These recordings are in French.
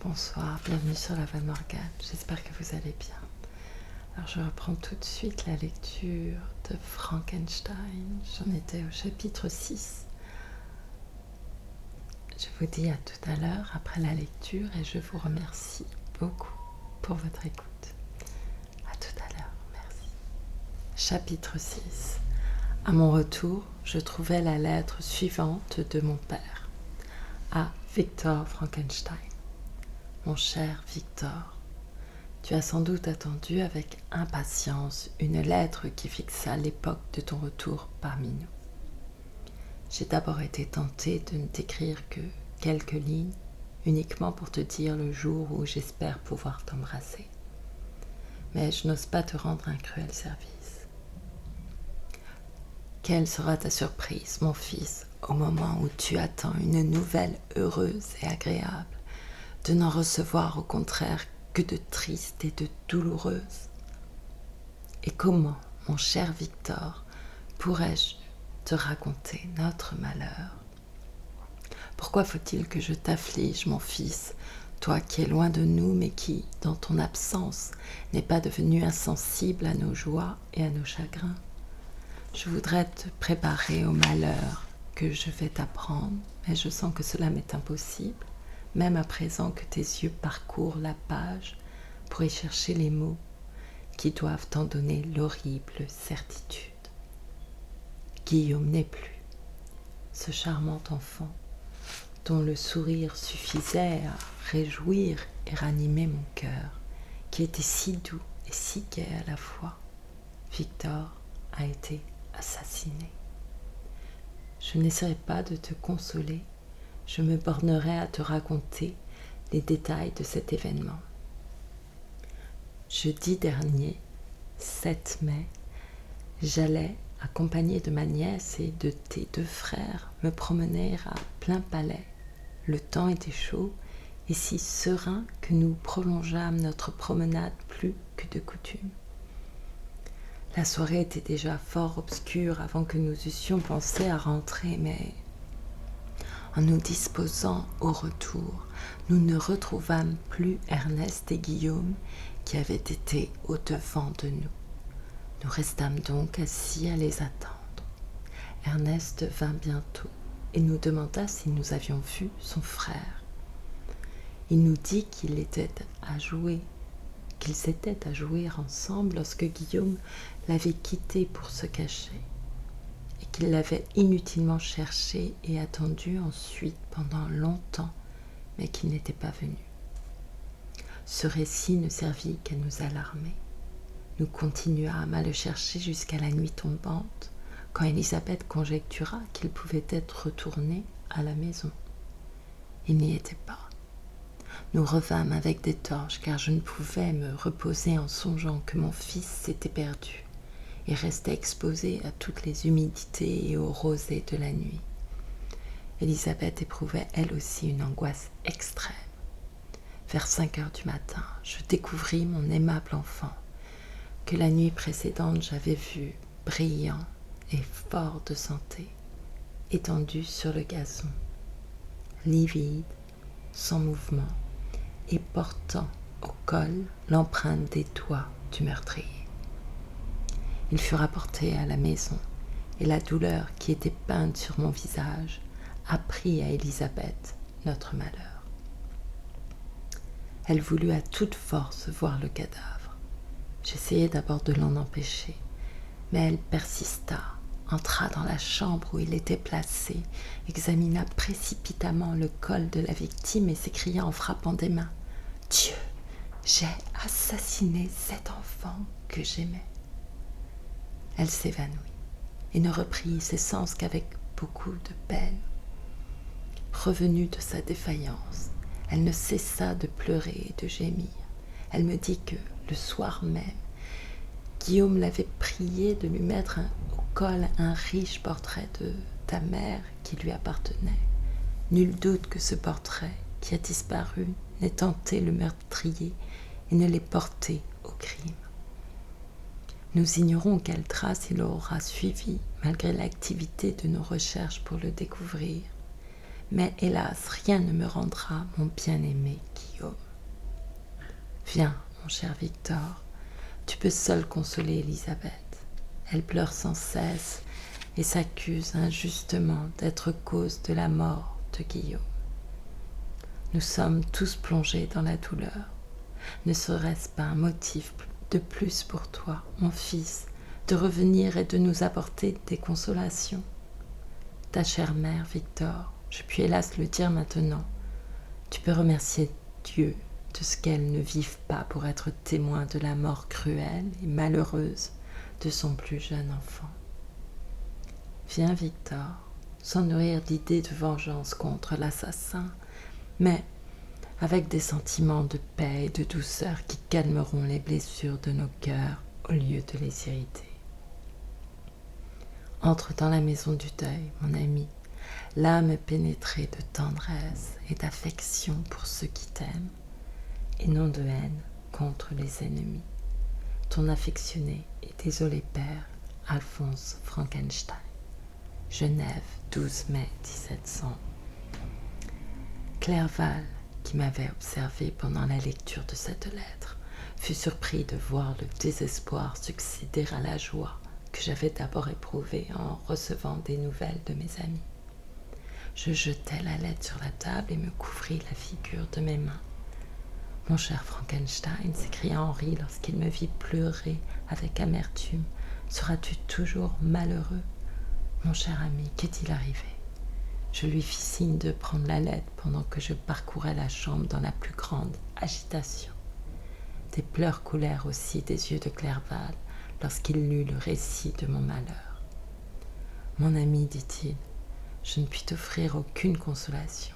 Bonsoir, bienvenue sur la Voix de Morgane, j'espère que vous allez bien. Alors je reprends tout de suite la lecture de Frankenstein, j'en étais au chapitre 6. Je vous dis à tout à l'heure après la lecture et je vous remercie beaucoup pour votre écoute. À tout à l'heure, merci. Chapitre 6. À mon retour, je trouvai la lettre suivante de mon père, à Victor Frankenstein. Mon cher Victor, tu as sans doute attendu avec impatience une lettre qui fixa l'époque de ton retour parmi nous. J'ai d'abord été tentée de ne t'écrire que quelques lignes, uniquement pour te dire le jour où j'espère pouvoir t'embrasser. Mais je n'ose pas te rendre un cruel service. Quelle sera ta surprise, mon fils, au moment où tu attends une nouvelle heureuse et agréable, de n'en recevoir au contraire que de tristes et de douloureuses. Et comment, mon cher Victor, pourrais-je te raconter notre malheur? Pourquoi faut-il que je t'afflige, mon fils, toi qui es loin de nous, mais qui, dans ton absence, n'es pas devenu insensible à nos joies et à nos chagrins? Je voudrais te préparer au malheur que je vais t'apprendre, mais je sens que cela m'est impossible, même à présent que tes yeux parcourent la page pour y chercher les mots qui doivent t'en donner l'horrible certitude. Guillaume n'est plus, ce charmant enfant dont le sourire suffisait à réjouir et ranimer mon cœur, qui était si doux et si gai à la fois. Victor a été assassiné. Je n'essaierai pas de te consoler, je me bornerai à te raconter les détails de cet événement. Jeudi dernier, 7 mai, j'allais, accompagnée de ma nièce et de tes 2 frères, me promener à plein palais. Le temps était chaud et si serein que nous prolongeâmes notre promenade plus que de coutume. La soirée était déjà fort obscure avant que nous eussions pensé à rentrer, mais en nous disposant au retour, nous ne retrouvâmes plus Ernest et Guillaume qui avaient été au-devant de nous. Nous restâmes donc assis à les attendre. Ernest vint bientôt et nous demanda si nous avions vu son frère. Il nous dit qu'ils étaient à jouer ensemble lorsque Guillaume l'avait quitté pour se cacher, et qu'il l'avait inutilement cherché et attendu ensuite pendant longtemps, mais qu'il n'était pas venu. Ce récit ne servit qu'à nous alarmer. Nous continuâmes à le chercher jusqu'à la nuit tombante, quand Elisabeth conjectura qu'il pouvait être retourné à la maison. Il n'y était pas. Nous revînmes avec des torches, car je ne pouvais me reposer en songeant que mon fils s'était perdu et restait exposé à toutes les humidités et aux rosées de la nuit. Elisabeth éprouvait elle aussi une angoisse extrême. Vers 5 heures du matin, je découvris mon aimable enfant, que la nuit précédente j'avais vu brillant et fort de santé, étendu sur le gazon, livide, sans mouvement, et portant au col l'empreinte des doigts du meurtrier. Il fut rapporté à la maison, et la douleur qui était peinte sur mon visage apprit à Elisabeth notre malheur. Elle voulut à toute force voir le cadavre. J'essayai d'abord de l'en empêcher, mais elle persista, entra dans la chambre où il était placé, examina précipitamment le col de la victime et s'écria en frappant des mains : « Dieu, j'ai assassiné cet enfant que j'aimais !» Elle s'évanouit et ne reprit ses sens qu'avec beaucoup de peine. Revenue de sa défaillance, elle ne cessa de pleurer et de gémir. Elle me dit que, le soir même, Guillaume l'avait priée de lui mettre au col un riche portrait de ta mère qui lui appartenait. Nul doute que ce portrait, qui a disparu, n'ait tenté le meurtrier et ne l'ait porté au crime. Nous ignorons quelle trace il aura suivi malgré l'activité de nos recherches pour le découvrir. Mais hélas, rien ne me rendra mon bien-aimé qui, Guillaume. Viens, mon cher Victor, tu peux seul consoler Élisabeth. Elle pleure sans cesse et s'accuse injustement d'être cause de la mort de Guillaume. Nous sommes tous plongés dans la douleur. Ne serait-ce pas un motif de plus pour toi, mon fils, de revenir et de nous apporter des consolations? Ta chère mère, Victor, je puis hélas le dire maintenant, tu peux remercier Dieu de ce qu'elle ne vive pas pour être témoin de la mort cruelle et malheureuse de son plus jeune enfant. Viens, Victor, sans nourrir d'idées de vengeance contre l'assassin, mais avec des sentiments de paix et de douceur qui calmeront les blessures de nos cœurs au lieu de les irriter. Entre dans la maison du deuil, mon ami, l'âme pénétrée de tendresse et d'affection pour ceux qui t'aiment, et non de haine contre les ennemis. Ton affectionné et désolé père, Alphonse Frankenstein. Genève, 12 mai 1700. Clerval, qui m'avait observé pendant la lecture de cette lettre, fut surpris de voir le désespoir succéder à la joie que j'avais d'abord éprouvée en recevant des nouvelles de mes amis. Je jetai la lettre sur la table et me couvris la figure de mes mains. « Mon cher Frankenstein, s'écria Henri lorsqu'il me vit pleurer avec amertume, seras-tu toujours malheureux? Mon cher ami, qu'est-il arrivé ?» Je lui fis signe de prendre la lettre pendant que je parcourais la chambre dans la plus grande agitation. Des pleurs coulèrent aussi des yeux de Clerval lorsqu'il lut le récit de mon malheur. « Mon ami, dit-il, je ne puis t'offrir aucune consolation.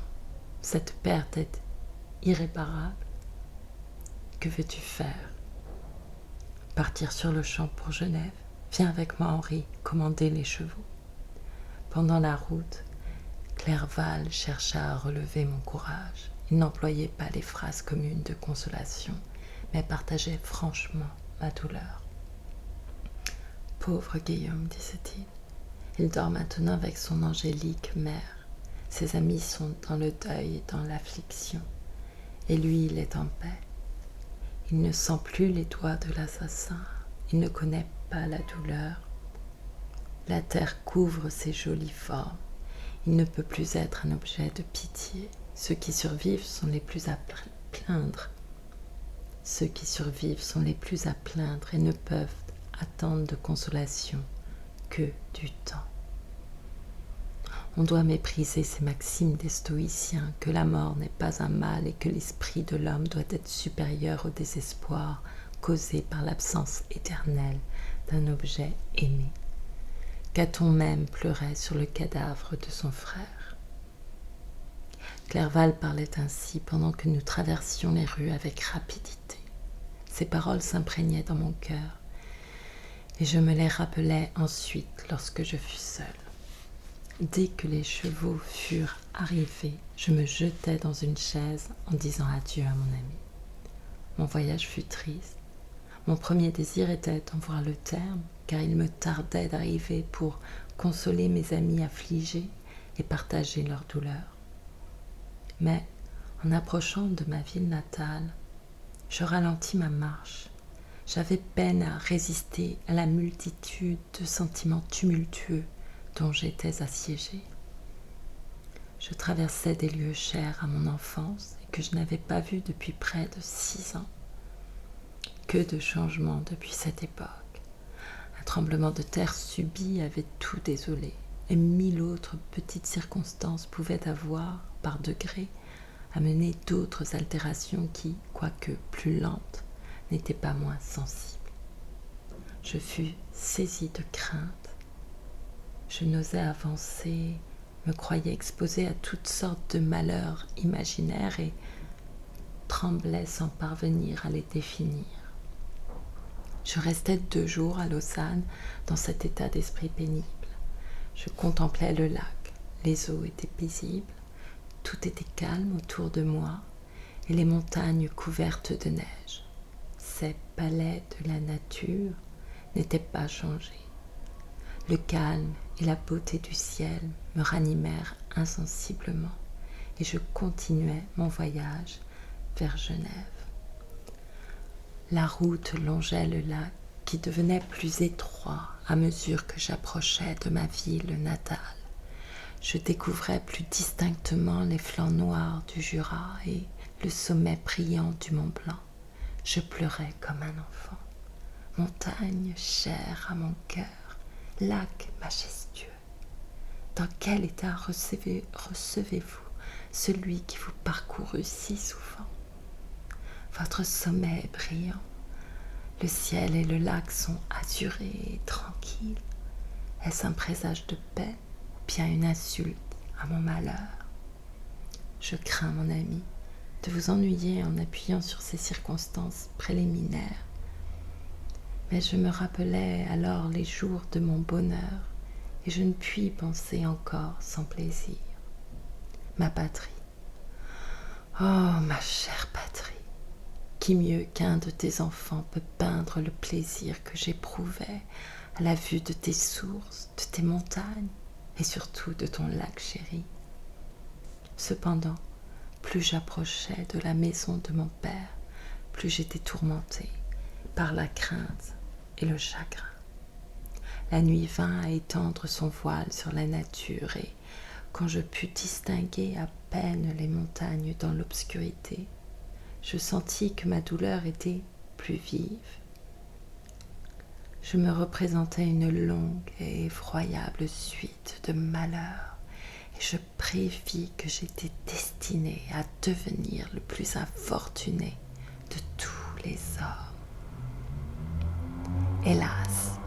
Cette perte est irréparable. Que veux-tu faire? Partir sur le champ pour Genève? Viens avec moi, Henri, commander les chevaux. » Pendant la route, Clerval chercha à relever mon courage. Il n'employait pas les phrases communes de consolation, mais partageait franchement ma douleur. « Pauvre Guillaume, disait-il, il dort maintenant avec son angélique mère. Ses amis sont dans le deuil et dans l'affliction, et lui, il est en paix. Il ne sent plus les doigts de l'assassin, il ne connaît pas la douleur. La terre couvre ses jolies formes. Il ne peut plus être un objet de pitié. Ceux qui survivent sont les plus à plaindre. Ceux qui survivent sont les plus à plaindre et ne peuvent attendre de consolation que du temps. On doit mépriser ces maximes des stoïciens, que la mort n'est pas un mal et que l'esprit de l'homme doit être supérieur au désespoir causé par l'absence éternelle d'un objet aimé. Caton même pleurait sur le cadavre de son frère. Clerval parlait ainsi pendant que nous traversions les rues avec rapidité. Ses paroles s'imprégnaient dans mon cœur, et je me les rappelais ensuite lorsque je fus seule. Dès que les chevaux furent arrivés, je me jetai dans une chaise en disant adieu à mon ami. Mon voyage fut triste. Mon premier désir était d'en voir le terme, car il me tardait d'arriver pour consoler mes amis affligés et partager leur douleur. Mais, en approchant de ma ville natale, je ralentis ma marche. J'avais peine à résister à la multitude de sentiments tumultueux dont j'étais assiégée. Je traversais des lieux chers à mon enfance et que je n'avais pas vus depuis près de 6 ans. Que de changements depuis cette époque. Un tremblement de terre subit avait tout désolé, et 1000 autres petites circonstances pouvaient avoir, par degrés, amené d'autres altérations qui, quoique plus lentes, n'étaient pas moins sensibles. Je fus saisie de crainte. Je n'osais avancer, me croyais exposée à toutes sortes de malheurs imaginaires et tremblais sans parvenir à les définir. Je restais 2 jours à Lausanne dans cet état d'esprit pénible. Je contemplais le lac, les eaux étaient paisibles, tout était calme autour de moi et les montagnes couvertes de neige. Ces palais de la nature n'étaient pas changés. Le calme et la beauté du ciel me ranimèrent insensiblement et je continuais mon voyage vers Genève. La route longeait le lac qui devenait plus étroit à mesure que j'approchais de ma ville natale. Je découvrais plus distinctement les flancs noirs du Jura et le sommet brillant du Mont Blanc. Je pleurais comme un enfant. Montagne chère à mon cœur, lac majestueux. Dans quel état recevez-vous celui qui vous parcourut si souvent? Votre sommet est brillant. Le ciel et le lac sont azurés et tranquilles. Est-ce un présage de paix ou bien une insulte à mon malheur? Je crains, mon ami, de vous ennuyer en appuyant sur ces circonstances préliminaires. Mais je me rappelais alors les jours de mon bonheur et je ne puis y penser encore sans plaisir. Ma patrie. Oh, ma chère patrie, qui mieux qu'un de tes enfants peut peindre le plaisir que j'éprouvais à la vue de tes sources, de tes montagnes et surtout de ton lac chéri. Cependant, plus j'approchais de la maison de mon père, plus j'étais tourmentée par la crainte et le chagrin. La nuit vint à étendre son voile sur la nature et, quand je pus distinguer à peine les montagnes dans l'obscurité, je sentis que ma douleur était plus vive. Je me représentais une longue et effroyable suite de malheurs et je prévis que j'étais destinée à devenir le plus infortuné de tous les hommes. Hélas,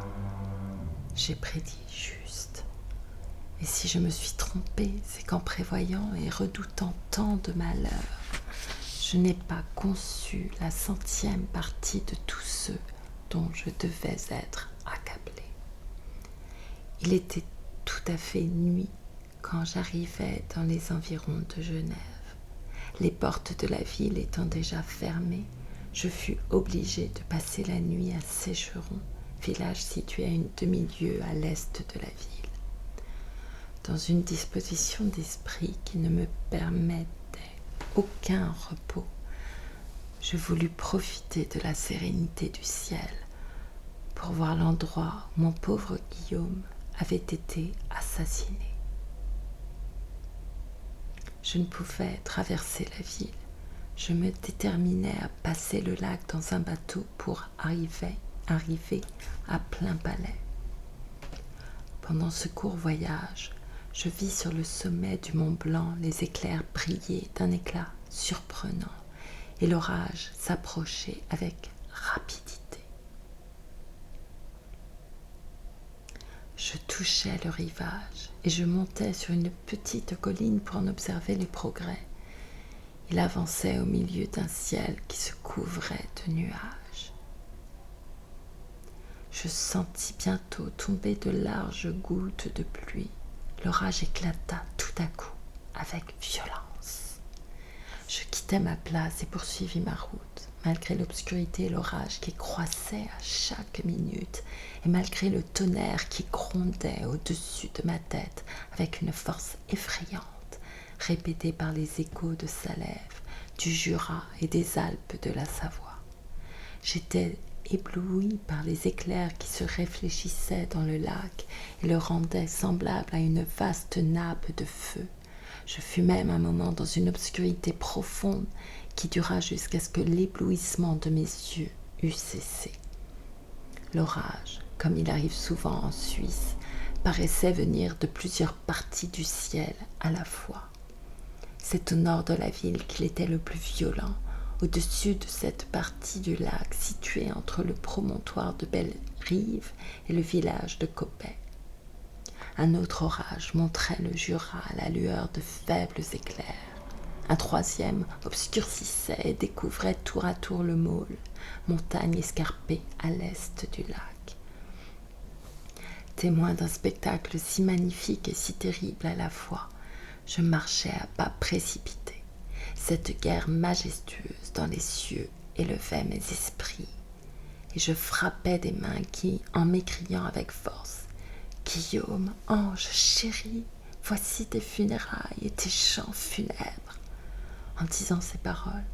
j'ai prédit juste. Et si je me suis trompée, c'est qu'en prévoyant et redoutant tant de malheurs, je n'ai pas conçu la 100e partie de tous ceux dont je devais être accablée. Il était tout à fait nuit quand j'arrivai dans les environs de Genève. Les portes de la ville étant déjà fermées, je fus obligée de passer la nuit à Sécheron, village situé à une demi-lieue à l'est de la ville. Dans une disposition d'esprit qui ne me permettait aucun repos, je voulus profiter de la sérénité du ciel pour voir l'endroit où mon pauvre Guillaume avait été assassiné. Je ne pouvais traverser la ville. Je me déterminai à passer le lac dans un bateau pour arriver à plein palais. Pendant ce court voyage, je vis sur le sommet du Mont Blanc les éclairs briller d'un éclat surprenant et l'orage s'approchait avec rapidité. Je touchais le rivage et je montais sur une petite colline pour en observer les progrès. Il avançait au milieu d'un ciel qui se couvrait de nuages. Je sentis bientôt tomber de larges gouttes de pluie. L'orage éclata tout à coup, avec violence. Je quittai ma place et poursuivis ma route, malgré l'obscurité et l'orage qui croissaient à chaque minute, et malgré le tonnerre qui grondait au-dessus de ma tête avec une force effrayante, répétée par les échos de Salève, du Jura et des Alpes de la Savoie. J'étais ébloui par les éclairs qui se réfléchissaient dans le lac et le rendaient semblable à une vaste nappe de feu. Je fus même un moment dans une obscurité profonde qui dura jusqu'à ce que l'éblouissement de mes yeux eût cessé. L'orage, comme il arrive souvent en Suisse, paraissait venir de plusieurs parties du ciel à la fois. C'est au nord de la ville qu'il était le plus violent, au-dessus de cette partie du lac située entre le promontoire de Belle-Rive et le village de Coppet. Un autre orage montrait le Jura à la lueur de faibles éclairs. Un troisième obscurcissait et découvrait tour à tour le Môle, montagne escarpée à l'est du lac. Témoin d'un spectacle si magnifique et si terrible à la fois, je marchais à pas précipités. Cette guerre majestueuse dans les cieux élevait mes esprits, et je frappais des mains qui, en m'écriant avec force, « Guillaume, ange chéri, voici tes funérailles et tes chants funèbres !» En disant ces paroles,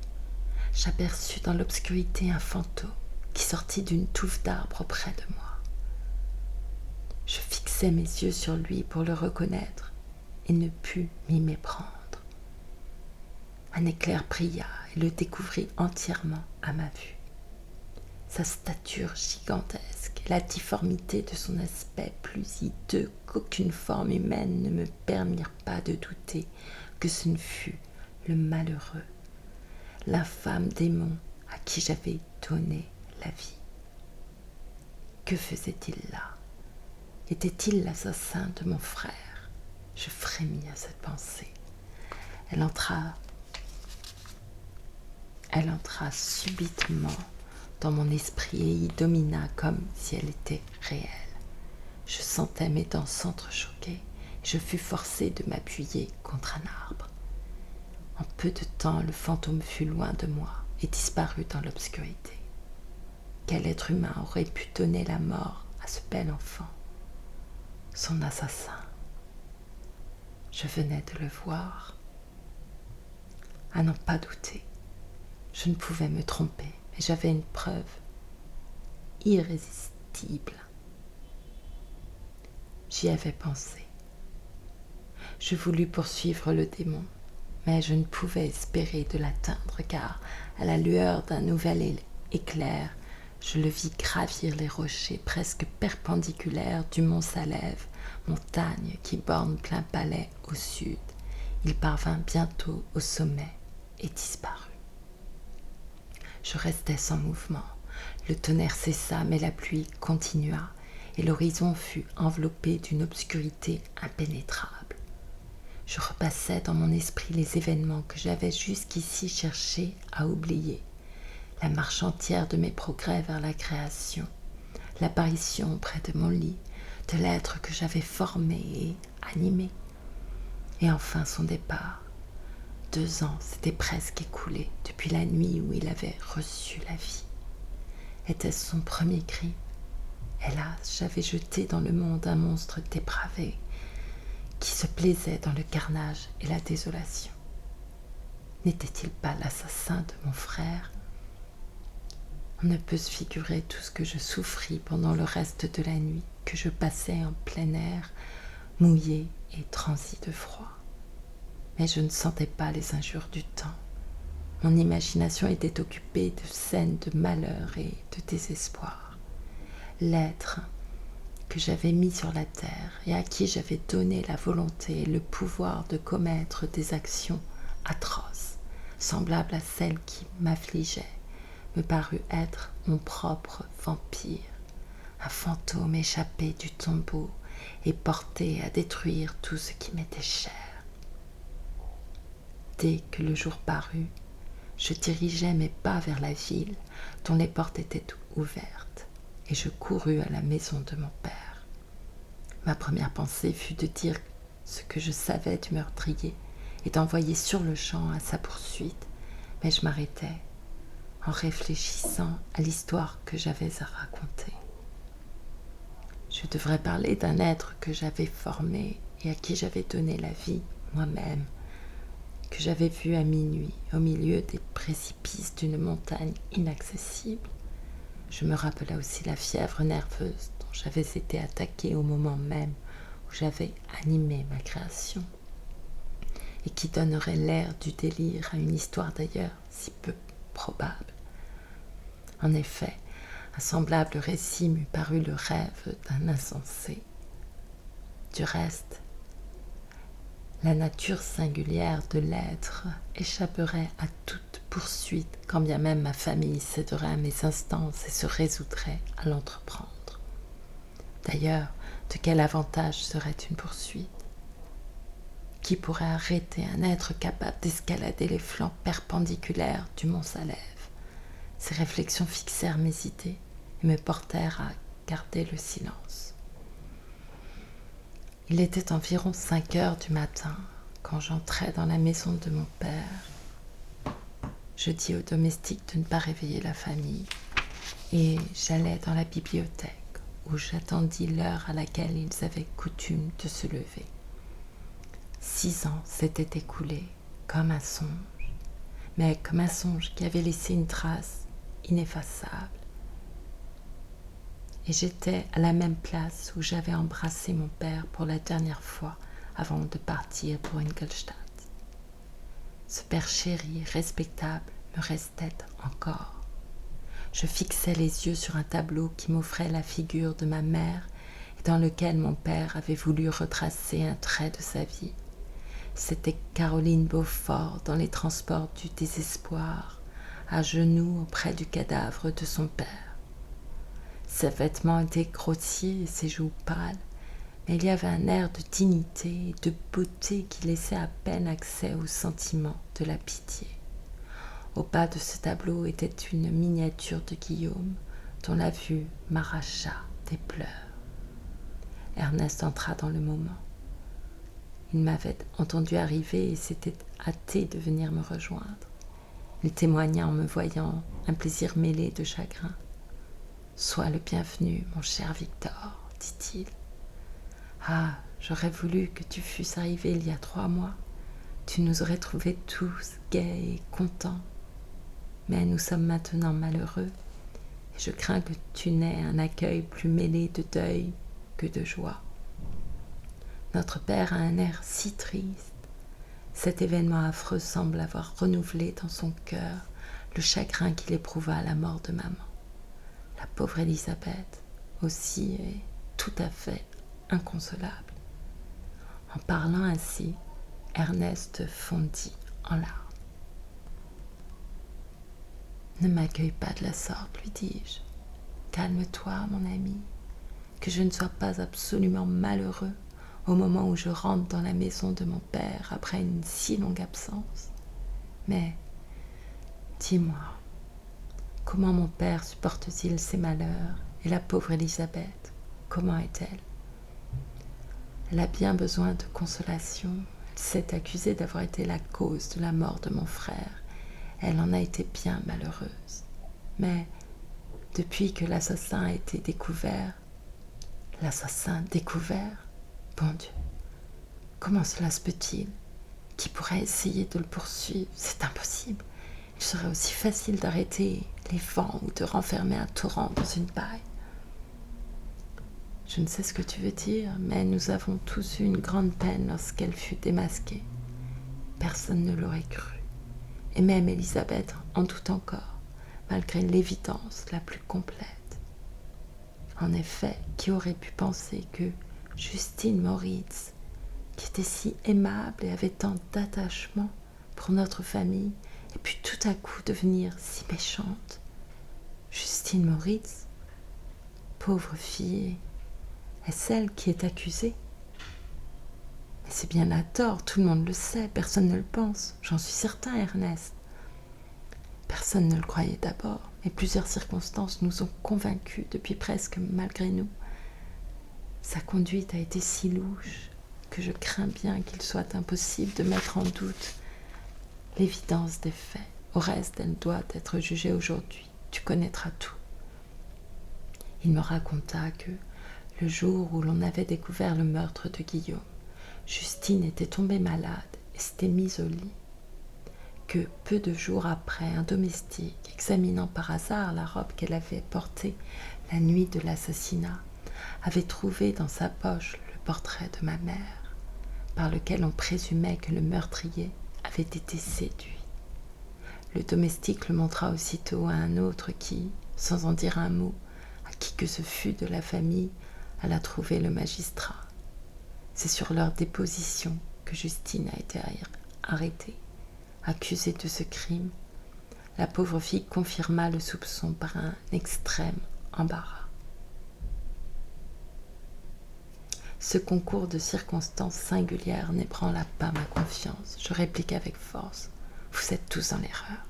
j'aperçus dans l'obscurité un fantôme qui sortit d'une touffe d'arbre près de moi. Je fixai mes yeux sur lui pour le reconnaître et ne pus m'y méprendre. Un éclair brilla et le découvrit entièrement à ma vue. Sa stature gigantesque et la difformité de son aspect plus hideux qu'aucune forme humaine ne me permirent pas de douter que ce ne fût le malheureux, l'infâme démon à qui j'avais donné la vie. Que faisait-il là? Était-il l'assassin de mon frère? Je frémis à cette pensée. Elle entra subitement dans mon esprit et y domina comme si elle était réelle. Je sentais mes dents s'entrechoquer et je fus forcée de m'appuyer contre un arbre. En peu de temps, le fantôme fut loin de moi et disparut dans l'obscurité. Quel être humain aurait pu donner la mort à ce bel enfant? Son assassin. Je venais de le voir. À n'en pas douter, je ne pouvais me tromper, mais j'avais une preuve irrésistible. J'y avais pensé. Je voulus poursuivre le démon, mais je ne pouvais espérer de l'atteindre car, à la lueur d'un nouvel éclair, je le vis gravir les rochers presque perpendiculaires du mont Salève, montagne qui borne plein palais au sud. Il parvint bientôt au sommet et disparut. Je restai sans mouvement. Le tonnerre cessa, mais la pluie continua, et l'horizon fut enveloppé d'une obscurité impénétrable. Je repassais dans mon esprit les événements que j'avais jusqu'ici cherché à oublier. La marche entière de mes progrès vers la création, l'apparition près de mon lit de l'être que j'avais formé et animé, et enfin son départ. 2 ans s'étaient presque écoulés depuis la nuit où il avait reçu la vie. Était-ce son premier cri? Hélas, j'avais jeté dans le monde un monstre dépravé qui se plaisait dans le carnage et la désolation. N'était-il pas l'assassin de mon frère? On ne peut se figurer tout ce que je souffris pendant le reste de la nuit que je passais en plein air, mouillé et transi de froid. Mais je ne sentais pas les injures du temps. Mon imagination était occupée de scènes de malheur et de désespoir. L'être que j'avais mis sur la terre et à qui j'avais donné la volonté et le pouvoir de commettre des actions atroces, semblables à celles qui m'affligeaient, me parut être mon propre vampire, un fantôme échappé du tombeau et porté à détruire tout ce qui m'était cher. Dès que le jour parut, je dirigeai mes pas vers la ville dont les portes étaient ouvertes et je courus à la maison de mon père. Ma première pensée fut de dire ce que je savais du meurtrier et d'envoyer sur-le-champ à sa poursuite, mais je m'arrêtai en réfléchissant à l'histoire que j'avais à raconter. Je devrais parler d'un être que j'avais formé et à qui j'avais donné la vie moi-même, que j'avais vu à minuit au milieu des précipices d'une montagne inaccessible. Je me rappelais aussi la fièvre nerveuse dont j'avais été attaquée au moment même où j'avais animé ma création et qui donnerait l'air du délire à une histoire d'ailleurs si peu probable. En effet, un semblable récit m'eût paru le rêve d'un insensé. Du reste, la nature singulière de l'être échapperait à toute poursuite, quand bien même ma famille céderait à mes instances et se résoudrait à l'entreprendre. D'ailleurs, de quel avantage serait une poursuite? Qui pourrait arrêter un être capable d'escalader les flancs perpendiculaires du mont Salève? Ces réflexions fixèrent mes idées et me portèrent à garder le silence. Il était environ 5 heures du matin quand j'entrai dans la maison de mon père. Je dis aux domestiques de ne pas réveiller la famille et j'allai dans la bibliothèque où j'attendis l'heure à laquelle ils avaient coutume de se lever. 6 ans s'étaient écoulés comme un songe, mais comme un songe qui avait laissé une trace ineffaçable. Et j'étais à la même place où j'avais embrassé mon père pour la dernière fois avant de partir pour Ingolstadt. Ce père chéri, respectable, me restait encore. Je fixais les yeux sur un tableau qui m'offrait la figure de ma mère et dans lequel mon père avait voulu retracer un trait de sa vie. C'était Caroline Beaufort dans les transports du désespoir, à genoux auprès du cadavre de son père. Ses vêtements étaient grossiers et ses joues pâles, mais il y avait un air de dignité et de beauté qui laissait à peine accès au sentiment de la pitié. Au bas de ce tableau était une miniature de Guillaume, dont la vue m'arracha des pleurs. Ernest entra dans le moment. Il m'avait entendu arriver et s'était hâté de venir me rejoindre. Il témoigna en me voyant un plaisir mêlé de chagrin. « Sois le bienvenu, mon cher Victor, dit-il. Ah, j'aurais voulu que tu fusses arrivé il y a 3 mois. Tu nous aurais trouvés tous gais et contents. Mais nous sommes maintenant malheureux, et je crains que tu n'aies un accueil plus mêlé de deuil que de joie. Notre père a un air si triste. Cet événement affreux semble avoir renouvelé dans son cœur le chagrin qu'il éprouva à la mort de maman. La pauvre Élisabeth aussi est tout à fait inconsolable. » En parlant ainsi, Ernest fondit en larmes. « Ne m'accueille pas de la sorte, lui dis-je. Calme-toi, mon ami, que je ne sois pas absolument malheureux au moment où je rentre dans la maison de mon père après une si longue absence. Mais, dis-moi, comment mon père supporte-t-il ses malheurs, et la pauvre Élisabeth, comment est-elle? Elle a bien besoin de consolation. Elle s'est accusée d'avoir été la cause de la mort de mon frère. Elle en a été bien malheureuse. Mais depuis que l'assassin a été découvert, l'assassin découvert? Bon Dieu, comment cela se peut-il? Qui pourrait essayer de le poursuivre? C'est impossible. Il serait aussi facile d'arrêter les vents ou de renfermer un torrent dans une paille. Je ne sais ce que tu veux dire, mais nous avons tous eu une grande peine lorsqu'elle fut démasquée. Personne ne l'aurait cru. Et même Élisabeth en doute encore, malgré l'évidence la plus complète. En effet, qui aurait pu penser que Justine Moritz, qui était si aimable et avait tant d'attachement pour notre famille, ait pu tout à coup devenir si méchante? Justine Moritz, pauvre fille, est celle qui est accusée. Mais c'est bien à tort, tout le monde le sait, personne ne le pense, j'en suis certain, Ernest. Personne ne le croyait d'abord, mais plusieurs circonstances nous ont convaincus depuis presque malgré nous. Sa conduite a été si louche que je crains bien qu'il soit impossible de mettre en doute l'évidence des faits. Au reste, elle doit être jugée aujourd'hui. Tu connaîtras tout. Il me raconta que, le jour où l'on avait découvert le meurtre de Guillaume, Justine était tombée malade et s'était mise au lit. Que peu de jours après, un domestique, examinant par hasard la robe qu'elle avait portée la nuit de l'assassinat, avait trouvé dans sa poche le portrait de ma mère, par lequel on présumait que le meurtrier avait été séduit. Le domestique le montra aussitôt à un autre qui, sans en dire un mot, à qui que ce fût de la famille, alla trouver le magistrat. C'est sur leur déposition que Justine a été arrêtée. Accusée de ce crime, la pauvre fille confirma le soupçon par un extrême embarras. Ce concours de circonstances singulières n'ébranla pas ma confiance. Je répliquai avec force. Vous êtes tous dans l'erreur.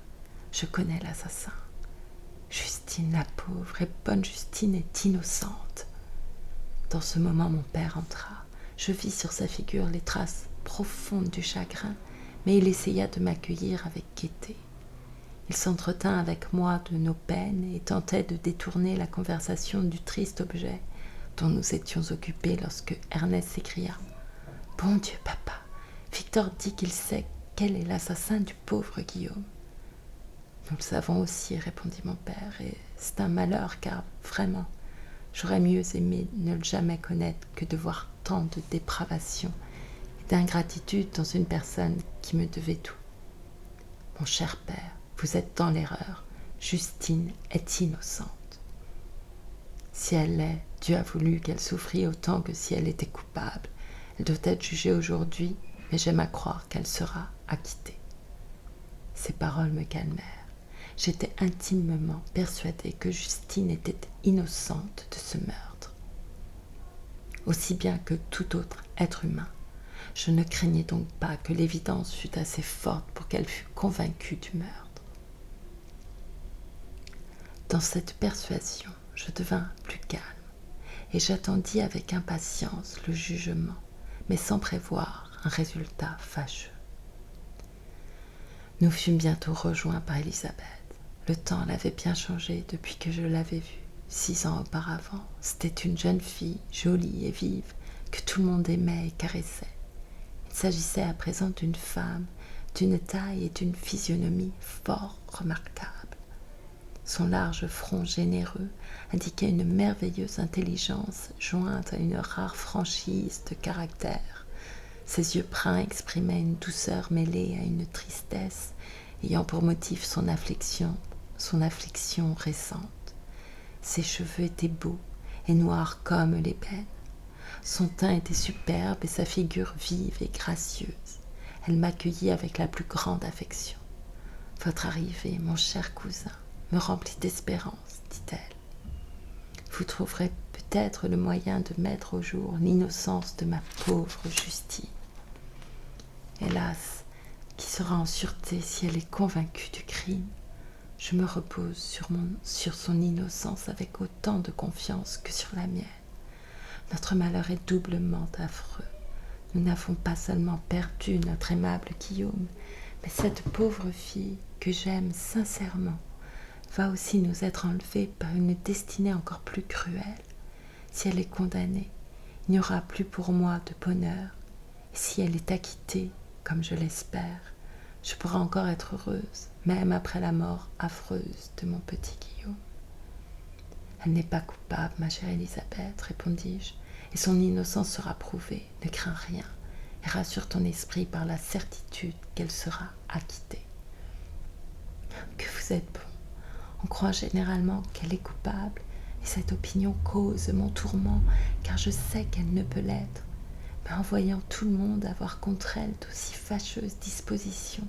Je connais l'assassin. Justine, la pauvre et bonne Justine, est innocente. Dans ce moment, mon père entra. Je vis sur sa figure les traces profondes du chagrin, mais il essaya de m'accueillir avec gaieté. Il s'entretint avec moi de nos peines et tentait de détourner la conversation du triste objet dont nous étions occupés lorsque Ernest s'écria « Bon Dieu, papa, Victor dit qu'il sait quel est l'assassin du pauvre Guillaume. Nous le savons aussi, répondit mon père, et c'est un malheur car, vraiment, j'aurais mieux aimé ne le jamais connaître que de voir tant de dépravation et d'ingratitude dans une personne qui me devait tout. Mon cher père, vous êtes dans l'erreur. Justine est innocente. Si elle l'est, Dieu a voulu qu'elle souffrît autant que si elle était coupable. Elle doit être jugée aujourd'hui, mais j'aime à croire qu'elle sera acquittée. Ces paroles me calmèrent. J'étais intimement persuadée que Justine était innocente de ce meurtre. Aussi bien que tout autre être humain, je ne craignais donc pas que l'évidence fût assez forte pour qu'elle fût convaincue du meurtre. Dans cette persuasion, je devins plus calme, et j'attendis avec impatience le jugement, mais sans prévoir un résultat fâcheux. Nous fûmes bientôt rejoints par Élisabeth. Le temps l'avait bien changée depuis que je l'avais vue. 6 ans auparavant, c'était une jeune fille, jolie et vive, que tout le monde aimait et caressait. Il s'agissait à présent d'une femme, d'une taille et d'une physionomie fort remarquables. Son large front généreux indiquait une merveilleuse intelligence jointe à une rare franchise de caractère. Ses yeux bruns exprimaient une douceur mêlée à une tristesse, ayant pour motif son affliction récente. Ses cheveux étaient beaux et noirs comme l'ébène. Son teint était superbe et sa figure vive et gracieuse. Elle m'accueillit avec la plus grande affection. « Votre arrivée, mon cher cousin, me remplit d'espérance, dit-elle. Vous trouverez peut-être le moyen de mettre au jour l'innocence de ma pauvre Justine. Hélas, qui sera en sûreté si elle est convaincue du crime? Je me repose sur son innocence avec autant de confiance que sur la mienne. Notre malheur est doublement affreux. Nous n'avons pas seulement perdu notre aimable Guillaume, mais cette pauvre fille que j'aime sincèrement va aussi nous être enlevée par une destinée encore plus cruelle. Si elle est condamnée, il n'y aura plus pour moi de bonheur. Et si elle est acquittée, comme je l'espère, je pourrai encore être heureuse, même après la mort affreuse de mon petit Guillaume. Elle n'est pas coupable, ma chère Élisabeth, répondis-je, et son innocence sera prouvée. Ne crains rien, et rassure ton esprit par la certitude qu'elle sera acquittée. Que vous êtes bon. On croit généralement qu'elle est coupable, et cette opinion cause mon tourment, car je sais qu'elle ne peut l'être. Mais en voyant tout le monde avoir contre elle d'aussi fâcheuses dispositions,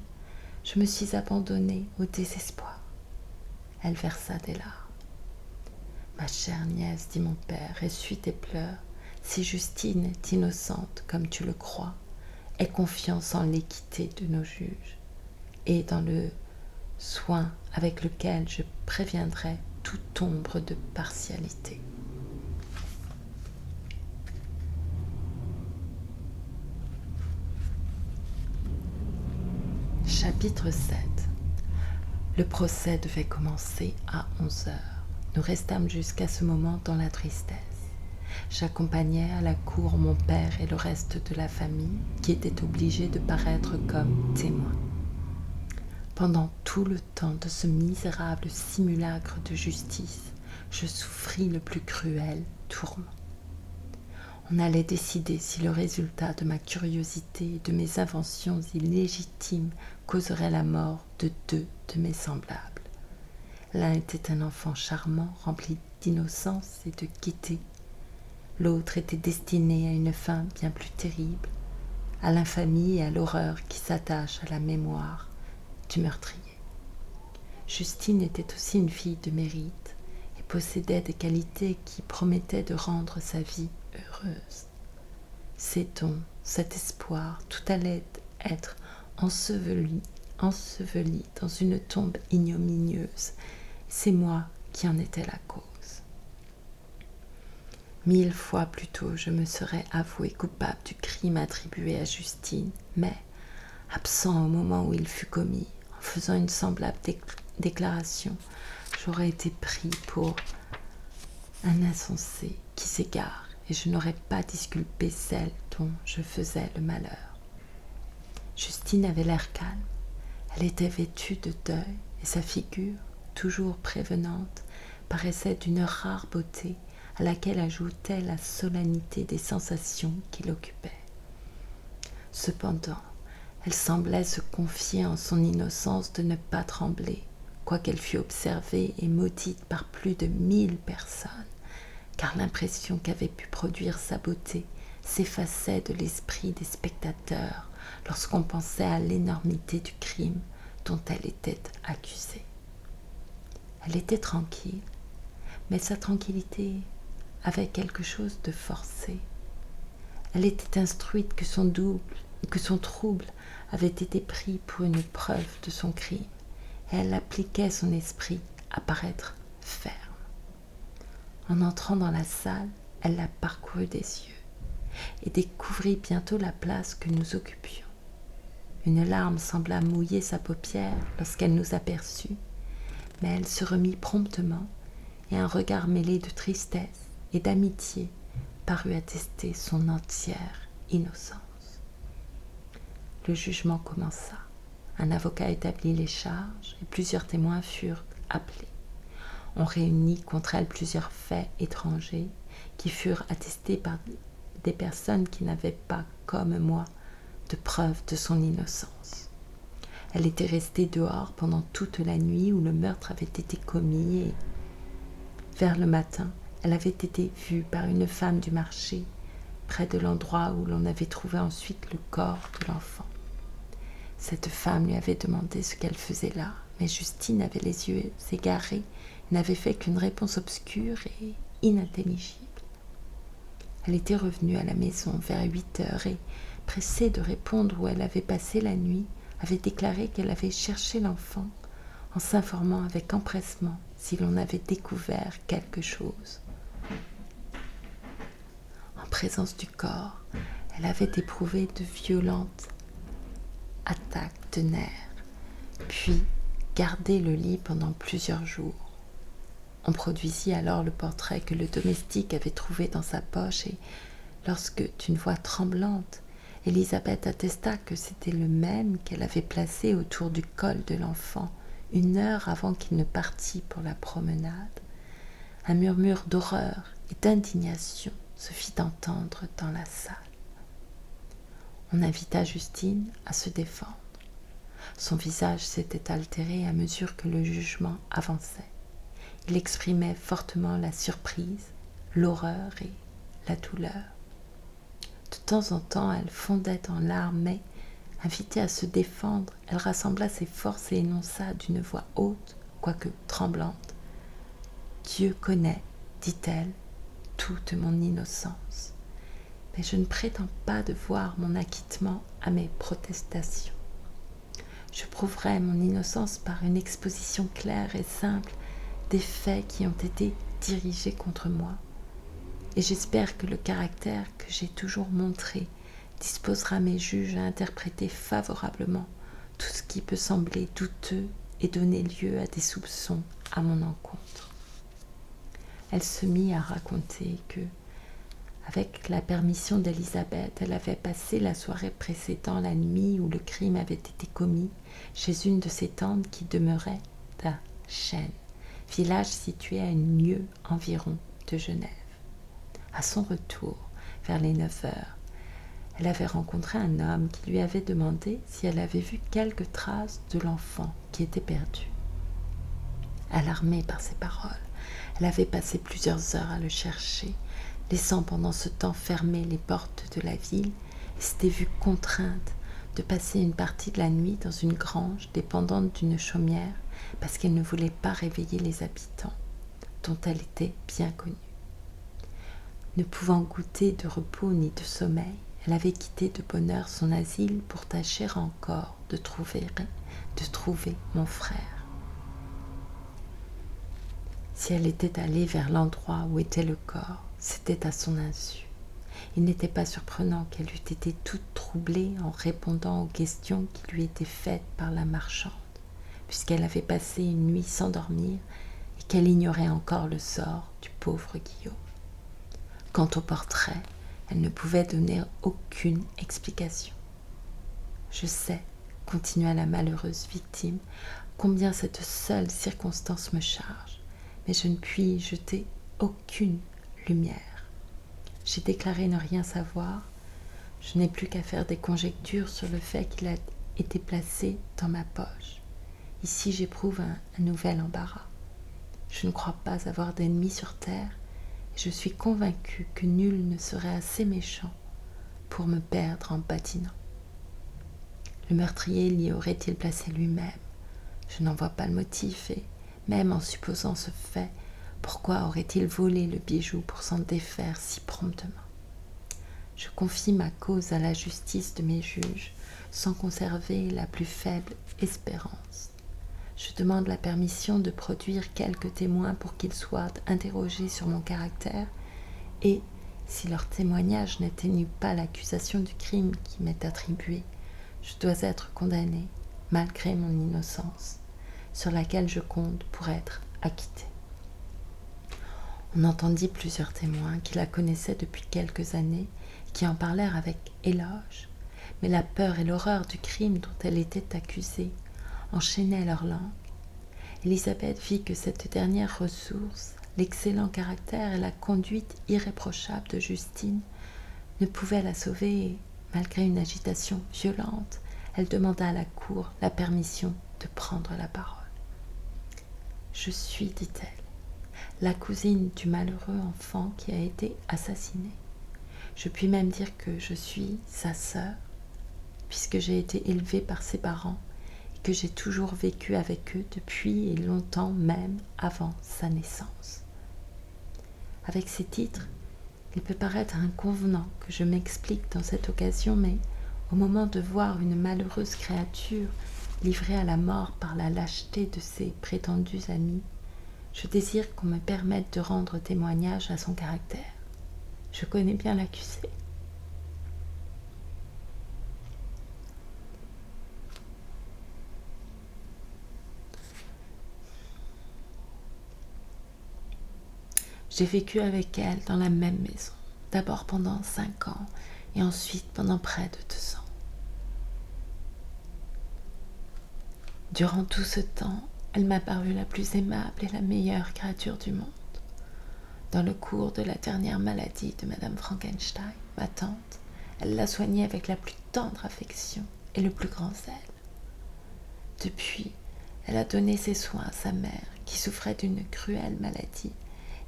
je me suis abandonnée au désespoir. Elle versa des larmes. « Ma chère nièce, dit mon père, essuie tes pleurs. Si Justine est innocente, comme tu le crois, aie confiance en l'équité de nos juges, et dans le soin avec lequel je préviendrai toute ombre de partialité. » Chapitre 7. Le procès devait commencer à 11 heures. Nous restâmes jusqu'à ce moment dans la tristesse. J'accompagnais à la cour mon père et le reste de la famille, qui étaient obligés de paraître comme témoins. Pendant tout le temps de ce misérable simulacre de justice, je souffris le plus cruel tourment. On allait décider si le résultat de ma curiosité et de mes inventions illégitimes causerait la mort de 2 de mes semblables. L'un était un enfant charmant, rempli d'innocence et de gaieté. L'autre était destiné à une fin bien plus terrible, à l'infamie et à l'horreur qui s'attachent à la mémoire du meurtrier. Justine était aussi une fille de mérite et possédait des qualités qui promettaient de rendre sa vie heureuse. Ces dons, cet espoir, tout allait être enseveli dans une tombe ignominieuse. C'est moi qui en étais la cause. 1000 fois plus tôt, je me serais avoué coupable du crime attribué à Justine, mais, absent au moment où il fut commis, en faisant une semblable déclaration, j'aurais été pris pour un insensé qui s'égare, et je n'aurais pas disculpé celle dont je faisais le malheur. Justine avait l'air calme. Elle était vêtue de deuil et sa figure, toujours prévenante, paraissait d'une rare beauté à laquelle ajoutait la solennité des sensations qui l'occupaient. Cependant, elle semblait se confier en son innocence de ne pas trembler, quoiqu'elle fût observée et maudite par plus de 1000 personnes, car l'impression qu'avait pu produire sa beauté s'effaçait de l'esprit des spectateurs lorsqu'on pensait à l'énormité du crime dont elle était accusée. Elle était tranquille, mais sa tranquillité avait quelque chose de forcé. Elle était instruite que son trouble avait été pris pour une preuve de son crime, et elle appliquait son esprit à paraître ferme. En entrant dans la salle, elle la parcourut des yeux et découvrit bientôt la place que nous occupions. Une larme sembla mouiller sa paupière lorsqu'elle nous aperçut, mais elle se remit promptement et un regard mêlé de tristesse et d'amitié parut attester son entière innocence. Le jugement commença. Un avocat établit les charges et plusieurs témoins furent appelés. On réunit contre elle plusieurs faits étrangers qui furent attestés par des personnes qui n'avaient pas, comme moi, de preuves de son innocence. Elle était restée dehors pendant toute la nuit où le meurtre avait été commis et, vers le matin, elle avait été vue par une femme du marché près de l'endroit où l'on avait trouvé ensuite le corps de l'enfant. Cette femme lui avait demandé ce qu'elle faisait là, mais Justine avait les yeux égarés et n'avait fait qu'une réponse obscure et inintelligible. Elle était revenue à la maison vers 8 heures et, pressée de répondre où elle avait passé la nuit, avait déclaré qu'elle avait cherché l'enfant en s'informant avec empressement si l'on avait découvert quelque chose. En présence du corps, elle avait éprouvé de violentes attaques de nerfs, puis gardé le lit pendant plusieurs jours. On produisit alors le portrait que le domestique avait trouvé dans sa poche et, lorsque, d'une voix tremblante, Elisabeth attesta que c'était le même qu'elle avait placé autour du col de l'enfant 1 heure avant qu'il ne partît pour la promenade, un murmure d'horreur et d'indignation se fit entendre dans la salle. On invita Justine à se défendre. Son visage s'était altéré à mesure que le jugement avançait. Il exprimait fortement la surprise, l'horreur et la douleur. De temps en temps, elle fondait en larmes, mais, invitée à se défendre, elle rassembla ses forces et énonça d'une voix haute, quoique tremblante. « Dieu connaît, dit-elle, toute mon innocence, mais je ne prétends pas devoir mon acquittement à mes protestations. Je prouverai mon innocence par une exposition claire et simple des faits qui ont été dirigés contre moi, et j'espère que le caractère que j'ai toujours montré disposera mes juges à interpréter favorablement tout ce qui peut sembler douteux et donner lieu à des soupçons à mon encontre. » Elle se mit à raconter que, avec la permission d'Elisabeth, elle avait passé la soirée précédant la nuit où le crime avait été commis chez une de ses tantes qui demeurait à Chênes, village situé à une lieue environ de Genève. À son retour, vers les 9 heures, elle avait rencontré un homme qui lui avait demandé si elle avait vu quelques traces de l'enfant qui était perdu. Alarmée par ces paroles, elle avait passé plusieurs heures à le chercher, laissant pendant ce temps fermer les portes de la ville, et s'était vue contrainte de passer une partie de la nuit dans une grange dépendante d'une chaumière parce qu'elle ne voulait pas réveiller les habitants, dont elle était bien connue. Ne pouvant goûter de repos ni de sommeil, elle avait quitté de bonne heure son asile pour tâcher encore de trouver mon frère. Si elle était allée vers l'endroit où était le corps, c'était à son insu. Il n'était pas surprenant qu'elle eût été toute troublée en répondant aux questions qui lui étaient faites par la marchande, puisqu'elle avait passé une nuit sans dormir et qu'elle ignorait encore le sort du pauvre Guillaume. Quant au portrait, elle ne pouvait donner aucune explication. « Je sais, continua la malheureuse victime, combien cette seule circonstance me charge, mais je ne puis y jeter aucune lumière. J'ai déclaré ne rien savoir. Je n'ai plus qu'à faire des conjectures sur le fait qu'il a été placé dans ma poche. Ici, j'éprouve un nouvel embarras. Je ne crois pas avoir d'ennemis sur terre, et je suis convaincue que nul ne serait assez méchant pour me perdre en patinant. Le meurtrier l'y aurait-il placé lui-même? Je n'en vois pas le motif, et même en supposant ce fait, pourquoi aurait-il volé le bijou pour s'en défaire si promptement? Je confie ma cause à la justice de mes juges, sans conserver la plus faible espérance. Je demande la permission de produire quelques témoins pour qu'ils soient interrogés sur mon caractère, et, si leur témoignage n'atténue pas l'accusation du crime qui m'est attribué, je dois être condamné, malgré mon innocence, sur laquelle je compte pour être acquitté. On entendit plusieurs témoins qui la connaissaient depuis quelques années, qui en parlèrent avec éloge, mais la peur et l'horreur du crime dont elle était accusée enchaînaient leur langue. Élisabeth vit que cette dernière ressource, l'excellent caractère et la conduite irréprochable de Justine, ne pouvaient la sauver et, malgré une agitation violente, elle demanda à la cour la permission de prendre la parole. « Je suis, dit-elle, la cousine du malheureux enfant qui a été assassiné. Je puis même dire que je suis sa sœur, puisque j'ai été élevée par ses parents et que j'ai toujours vécu avec eux depuis et longtemps même avant sa naissance. » Avec ces titres, il peut paraître inconvenant que je m'explique dans cette occasion, mais au moment de voir une malheureuse créature livrée à la mort par la lâcheté de ses prétendus amis, je désire qu'on me permette de rendre témoignage à son caractère. Je connais bien l'accusé. J'ai vécu avec elle dans la même maison, d'abord pendant 5 ans et ensuite pendant près de 2 ans. Durant tout ce temps, elle m'a paru la plus aimable et la meilleure créature du monde. Dans le cours de la dernière maladie de Madame Frankenstein, ma tante, elle l'a soignée avec la plus tendre affection et le plus grand zèle. Depuis, elle a donné ses soins à sa mère, qui souffrait d'une cruelle maladie,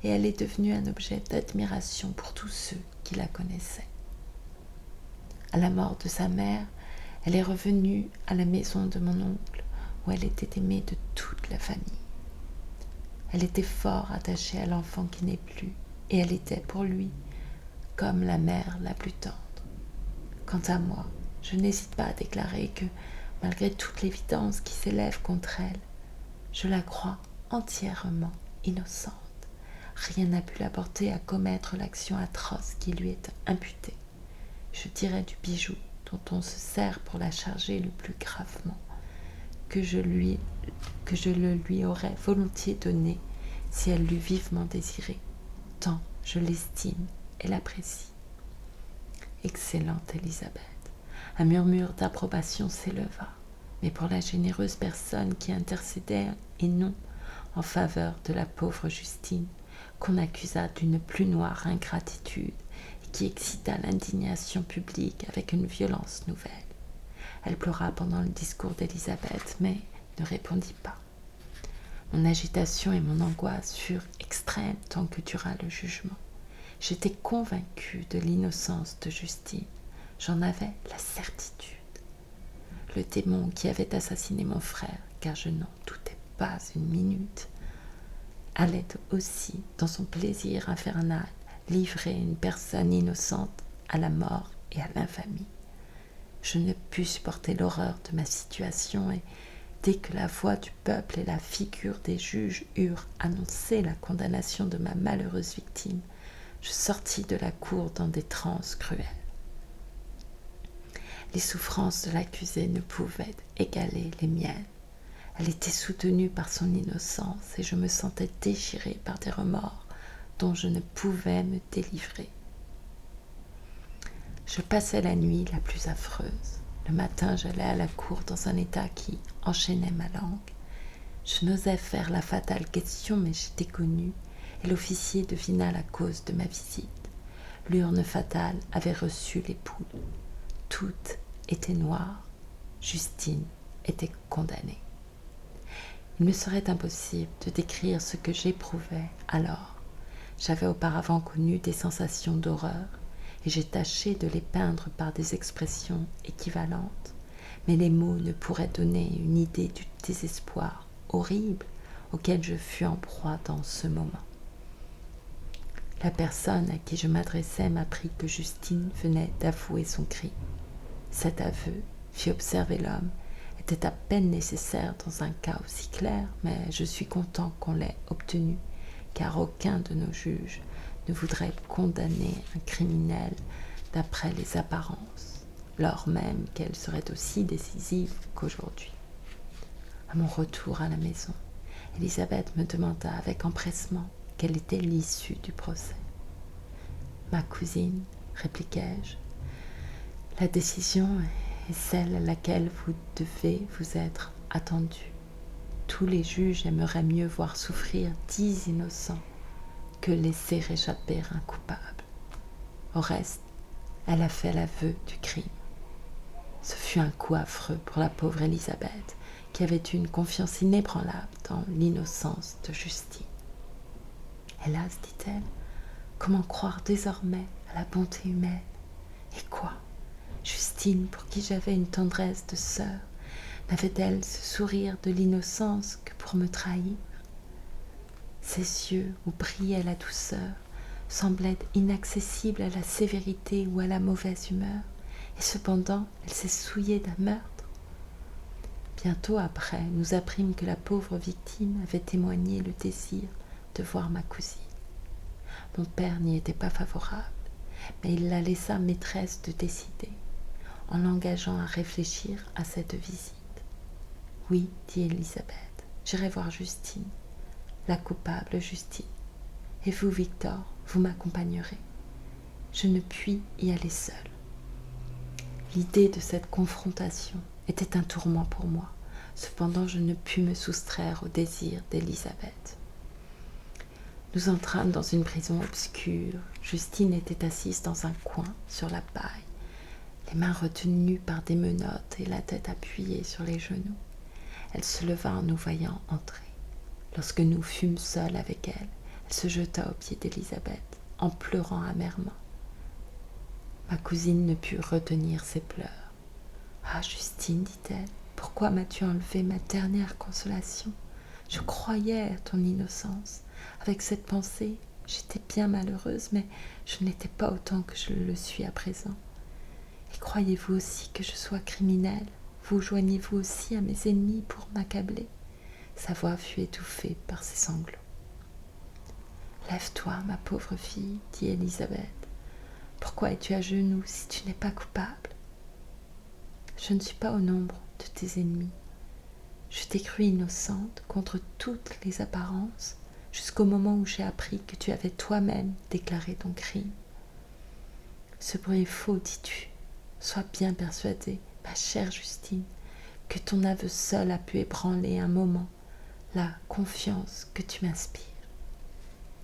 et elle est devenue un objet d'admiration pour tous ceux qui la connaissaient. À la mort de sa mère, elle est revenue à la maison de mon oncle, où elle était aimée de toute la famille. Elle était fort attachée à l'enfant qui n'est plus, et elle était pour lui comme la mère la plus tendre. Quant à moi, je n'hésite pas à déclarer que, malgré toute l'évidence qui s'élève contre elle, je la crois entièrement innocente. Rien n'a pu la porter à commettre l'action atroce qui lui est imputée. Je dirais du bijou dont on se sert pour la charger le plus gravement, que je le lui aurais volontiers donné si elle l'eût vivement désiré, tant je l'estime et l'apprécie. Excellente Élisabeth. Un murmure d'approbation s'éleva, mais pour la généreuse personne qui intercédait et non en faveur de la pauvre Justine, qu'on accusa d'une plus noire ingratitude et qui excita l'indignation publique avec une violence nouvelle. Elle pleura pendant le discours d'Élisabeth, mais ne répondit pas. Mon agitation et mon angoisse furent extrêmes tant que dura le jugement. J'étais convaincue de l'innocence de Justine. J'en avais la certitude. Le démon qui avait assassiné mon frère, car je n'en doutais pas une minute, allait aussi, dans son plaisir infernal, livrer une personne innocente à la mort et à l'infamie. Je ne pus supporter l'horreur de ma situation et, dès que la voix du peuple et la figure des juges eurent annoncé la condamnation de ma malheureuse victime, je sortis de la cour dans des transes cruelles. Les souffrances de l'accusée ne pouvaient égaler les miennes. Elle était soutenue par son innocence et je me sentais déchirée par des remords dont je ne pouvais me délivrer. Je passais la nuit la plus affreuse. Le matin, j'allais à la cour dans un état qui enchaînait ma langue. Je n'osais faire la fatale question, mais j'étais connue, et l'officier devina la cause de ma visite. L'urne fatale avait reçu les poules. Toutes étaient noires. Justine était condamnée. Il me serait impossible de décrire ce que j'éprouvais alors. J'avais auparavant connu des sensations d'horreur, et j'ai tâché de les peindre par des expressions équivalentes, mais les mots ne pourraient donner une idée du désespoir horrible auquel je fus en proie dans ce moment. La personne à qui je m'adressais m'apprit que Justine venait d'avouer son crime. Cet aveu, fit observer l'homme, était à peine nécessaire dans un cas aussi clair, mais je suis content qu'on l'ait obtenu, car aucun de nos juges ne voudrait condamner un criminel d'après les apparences, lors même qu'elle serait aussi décisive qu'aujourd'hui. À mon retour à la maison, Elisabeth me demanda avec empressement quelle était l'issue du procès. « Ma cousine, répliquai-je, la décision est celle à laquelle vous devez vous être attendue. Tous les juges aimeraient mieux voir souffrir 10 innocents que laisser échapper un coupable. Au reste, elle a fait l'aveu du crime. Ce fut un coup affreux pour la pauvre Elisabeth, qui avait eu une confiance inébranlable dans l'innocence de Justine. Hélas, dit-elle, comment croire désormais à la bonté humaine? Et quoi? Justine, pour qui j'avais une tendresse de sœur, n'avait-elle ce sourire de l'innocence que pour me trahir? Ses yeux, où brillait la douceur, semblaient inaccessibles à la sévérité ou à la mauvaise humeur, et cependant elle s'est souillée d'un meurtre. Bientôt après, nous apprîmes que la pauvre victime avait témoigné le désir de voir ma cousine. Mon père n'y était pas favorable, mais il la laissa maîtresse de décider, en l'engageant à réfléchir à cette visite. « Oui, dit Elisabeth, j'irai voir Justine, la coupable Justine. Et vous, Victor, vous m'accompagnerez. Je ne puis y aller seule. » L'idée de cette confrontation était un tourment pour moi. Cependant, je ne pus me soustraire au désir d'Elisabeth. Nous entrâmes dans une prison obscure. Justine était assise dans un coin, sur la paille, les mains retenues par des menottes et la tête appuyée sur les genoux. Elle se leva en nous voyant entrer. Lorsque nous fûmes seuls avec elle, elle se jeta aux pieds d'Elisabeth, en pleurant amèrement. Ma cousine ne put retenir ses pleurs. « Ah, Justine, dit-elle, pourquoi m'as-tu enlevé ma dernière consolation? Je croyais à ton innocence. Avec cette pensée, j'étais bien malheureuse, mais je n'étais pas autant que je le suis à présent. Et croyez-vous aussi que je sois criminelle? Vous joignez-vous aussi à mes ennemis pour m'accabler? » Sa voix fut étouffée par ses sanglots. « Lève-toi, ma pauvre fille, dit Elisabeth. Pourquoi es-tu à genoux si tu n'es pas coupable? Je ne suis pas au nombre de tes ennemis. Je t'ai crue innocente contre toutes les apparences, jusqu'au moment où j'ai appris que tu avais toi-même déclaré ton crime. Ce bruit est faux, dis-tu. Sois bien persuadée, ma chère Justine, que ton aveu seul a pu ébranler un moment la confiance que tu m'inspires.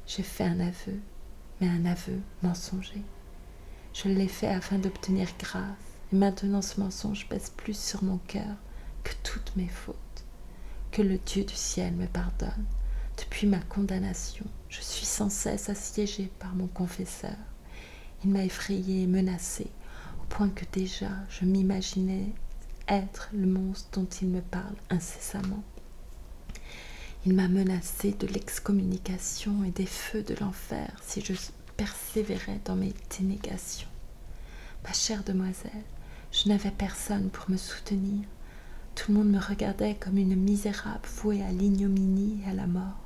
J'ai fait un aveu, mais un aveu mensonger. Je l'ai fait afin d'obtenir grâce, et maintenant ce mensonge pèse plus sur mon cœur que toutes mes fautes. Que le Dieu du ciel me pardonne. Depuis ma condamnation, je suis sans cesse assiégée par mon confesseur. Il m'a effrayée et menacée, au point que déjà je m'imaginais être le monstre dont il me parle incessamment. Il m'a menacée de l'excommunication et des feux de l'enfer si je persévérais dans mes dénégations. Ma chère demoiselle, je n'avais personne pour me soutenir. Tout le monde me regardait comme une misérable vouée à l'ignominie et à la mort.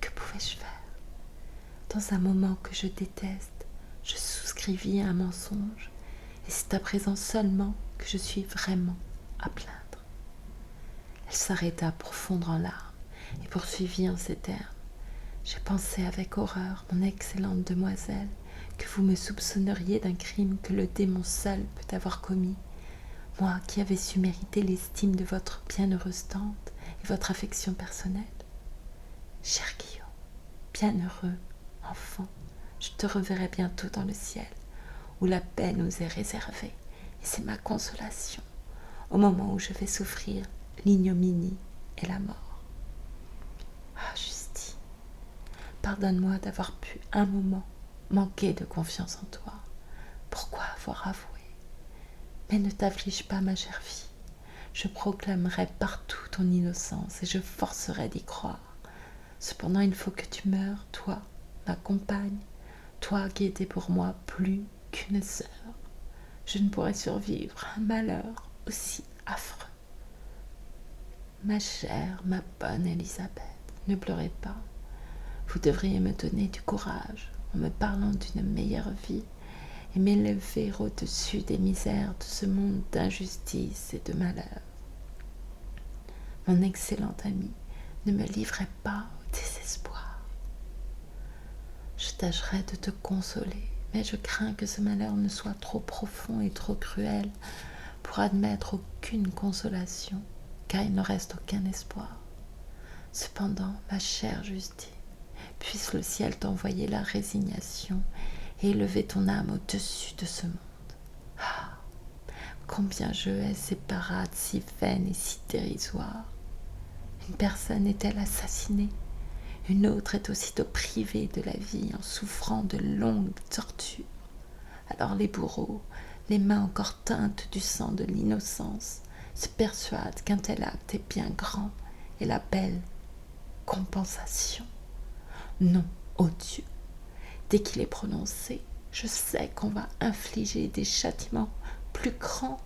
Que pouvais-je faire? Dans un moment que je déteste, je souscrivis à un mensonge, et c'est à présent seulement que je suis vraiment à plaindre. Elle s'arrêta pour fondre en larmes et poursuivit en ces termes. J'ai pensé avec horreur, mon excellente demoiselle, que vous me soupçonneriez d'un crime que le démon seul peut avoir commis, moi qui avais su mériter l'estime de votre bienheureuse tante et votre affection personnelle. Cher Guillaume, bienheureux enfant, je te reverrai bientôt dans le ciel, où la paix nous est réservée, et c'est ma consolation, au moment où je vais souffrir l'ignominie et la mort. Ah, Justine, pardonne-moi d'avoir pu un moment manquer de confiance en toi. Pourquoi avoir avoué? Mais ne t'afflige pas, ma chère fille. Je proclamerai partout ton innocence et je forcerai d'y croire. Cependant, il faut que tu meures, toi, ma compagne, toi qui étais pour moi plus qu'une sœur. Je ne pourrais survivre à un malheur aussi affreux. Ma chère, ma bonne Élisabeth, ne pleurez pas. Vous devriez me donner du courage en me parlant d'une meilleure vie et m'élever au-dessus des misères de ce monde d'injustice et de malheur. Mon excellent ami, ne me livrez pas au désespoir. Je tâcherai de te consoler, mais je crains que ce malheur ne soit trop profond et trop cruel pour admettre aucune consolation, car il ne reste aucun espoir. Cependant, ma chère Justine, puisse le ciel t'envoyer la résignation et élever ton âme au-dessus de ce monde. Ah, combien je hais ces parades si vaines et si dérisoires. Une personne est-elle assassinée, une autre est aussitôt privée de la vie en souffrant de longues tortures. Alors les bourreaux, les mains encore teintes du sang de l'innocence, se persuadent qu'un tel acte est bien grand et la belle compensation. Non, ô Dieu, dès qu'il est prononcé, je sais qu'on va infliger des châtiments plus grands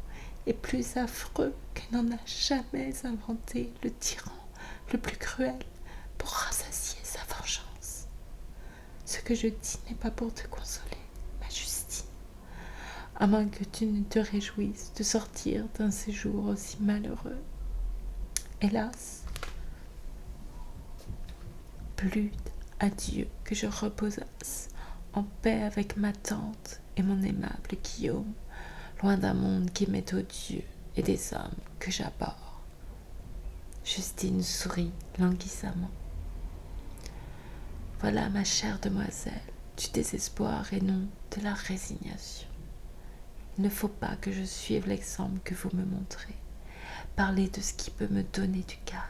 et plus affreux que n'en a jamais inventé le tyran le plus cruel pour rassasier sa vengeance. Ce que je dis n'est pas pour te consoler, ma Justine, à moins que tu ne te réjouisses de sortir d'un séjour aussi malheureux. Hélas, plût à Dieu que je reposasse en paix avec ma tante et mon aimable Guillaume, loin d'un monde qui m'est odieux et des hommes que j'abhorre. Justine sourit languissamment. Voilà, ma chère demoiselle, du désespoir et non de la résignation. Il ne faut pas que je suive l'exemple que vous me montrez. Parlez de ce qui peut me donner du calme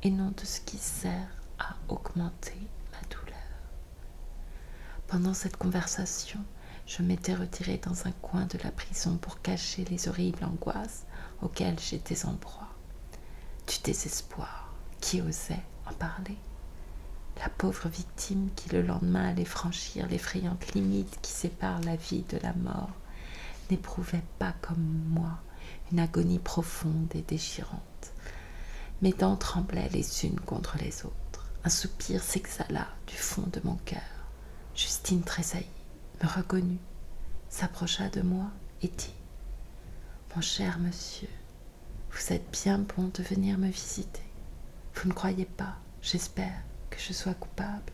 et non de ce qui sert à augmenter ma douleur. Pendant cette conversation, je m'étais retirée dans un coin de la prison pour cacher les horribles angoisses auxquelles j'étais en proie. Du désespoir, qui osait en parler? La pauvre victime qui le lendemain allait franchir l'effrayante limite qui sépare la vie de la mort n'éprouvait pas comme moi une agonie profonde et déchirante. Mes dents tremblaient les unes contre les autres. Un soupir s'exhala du fond de mon cœur. Justine tressaillit, me reconnut, s'approcha de moi et dit: « Mon cher monsieur, vous êtes bien bon de venir me visiter. Vous ne croyez pas, j'espère, que je sois coupable. »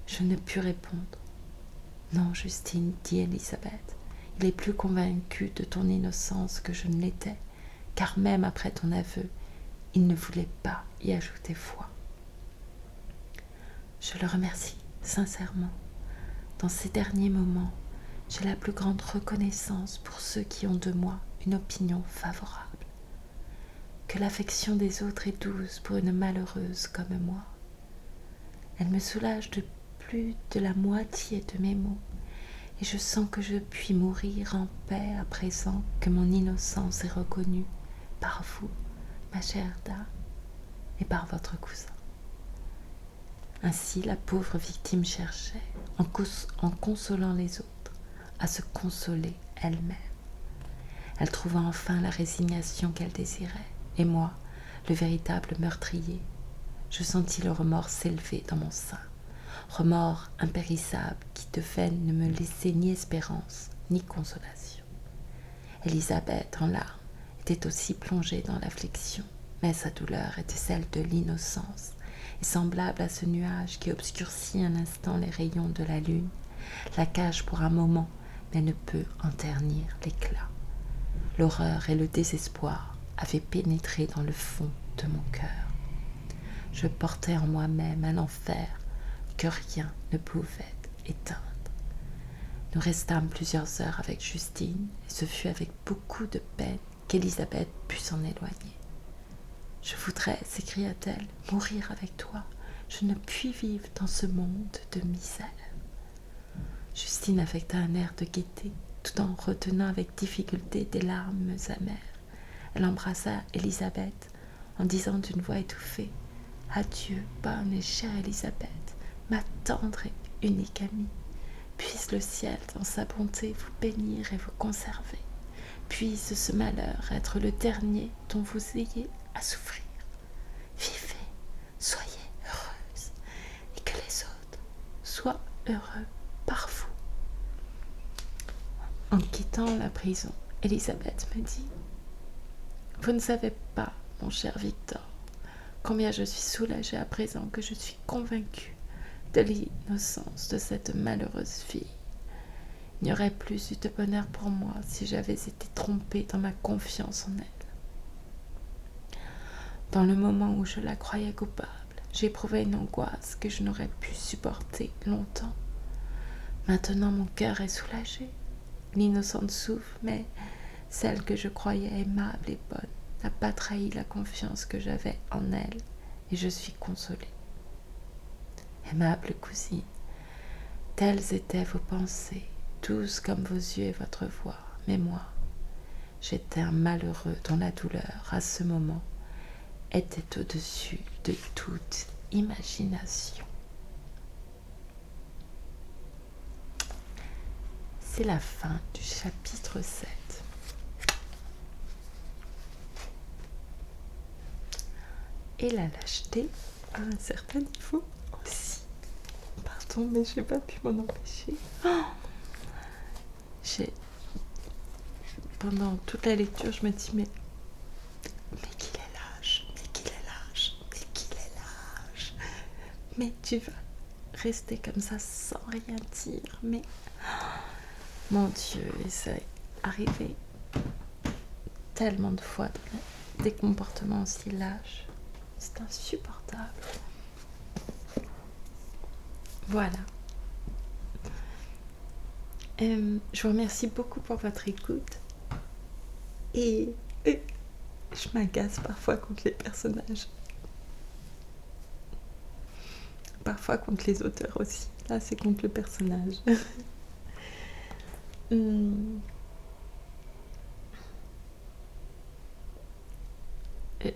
Je ne pus répondre. « Non, Justine, dit Élisabeth, il est plus convaincu de ton innocence que je ne l'étais, car même après ton aveu, il ne voulait pas y ajouter foi. » Je le remercie sincèrement. Dans ces derniers moments, j'ai la plus grande reconnaissance pour ceux qui ont de moi une opinion favorable. Que l'affection des autres est douce pour une malheureuse comme moi. Elle me soulage de plus de la moitié de mes maux, et je sens que je puis mourir en paix à présent que mon innocence est reconnue par vous, ma chère dame, et par votre cousin. Ainsi la pauvre victime cherchait, en consolant les autres, à se consoler elle-même. Elle trouva enfin la résignation qu'elle désirait, et moi, le véritable meurtrier, je sentis le remords s'élever dans mon sein, remords impérissables qui devait ne me laisser ni espérance ni consolation. Élisabeth, en larmes, était aussi plongée dans l'affliction, mais sa douleur était celle de l'innocence, et semblable à ce nuage qui obscurcit un instant les rayons de la lune, la cache pour un moment, mais ne peut en ternir l'éclat. L'horreur et le désespoir avaient pénétré dans le fond de mon cœur. Je portais en moi-même un enfer que rien ne pouvait éteindre. Nous restâmes plusieurs heures avec Justine, et ce fut avec beaucoup de peine qu'Élisabeth put s'en éloigner. « Je voudrais, s'écria-t-elle, mourir avec toi. Je ne puis vivre dans ce monde de misère. » Justine affecta un air de gaieté, tout en retenant avec difficulté des larmes amères. Elle embrassa Élisabeth en disant d'une voix étouffée: « Adieu, bonne et chère Élisabeth, ma tendre et unique amie. Puisse le ciel, dans sa bonté, vous bénir et vous conserver. Puisse ce malheur être le dernier dont vous ayez à souffrir. Vivez, soyez heureuse, et que les autres soient heureux par vous. » En quittant la prison, Élisabeth me dit: « Vous ne savez pas, mon cher Victor, combien je suis soulagée à présent que je suis convaincue de l'innocence de cette malheureuse fille. Il n'y aurait plus eu de bonheur pour moi si j'avais été trompée dans ma confiance en elle. Dans le moment où je la croyais coupable, j'éprouvais une angoisse que je n'aurais pu supporter longtemps. Maintenant mon cœur est soulagé. L'innocente souffre, mais celle que je croyais aimable et bonne n'a pas trahi la confiance que j'avais en elle, et je suis consolée. Aimable cousine, telles étaient vos pensées, douces comme vos yeux et votre voix, mais moi, j'étais un malheureux dont la douleur, à ce moment, était au-dessus de toute imagination. » C'est la fin du chapitre 7. Et la lâcheté à un certain niveau aussi. Pardon, mais je n'ai pas pu m'en empêcher. Pendant toute la lecture, je me dis, mais qu'il est lâche, mais qu'il est lâche, mais qu'il est lâche. Mais tu vas rester comme ça sans rien dire, mais mon Dieu, et ça est arrivé tellement de fois dans des comportements aussi lâches. C'est insupportable. Voilà. Je vous remercie beaucoup pour votre écoute. Et je m'agace parfois contre les personnages. Parfois contre les auteurs aussi. Là, c'est contre le personnage.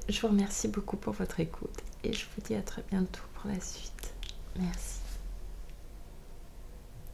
Je vous remercie beaucoup pour votre écoute. Et je vous dis à très bientôt pour la suite. Merci.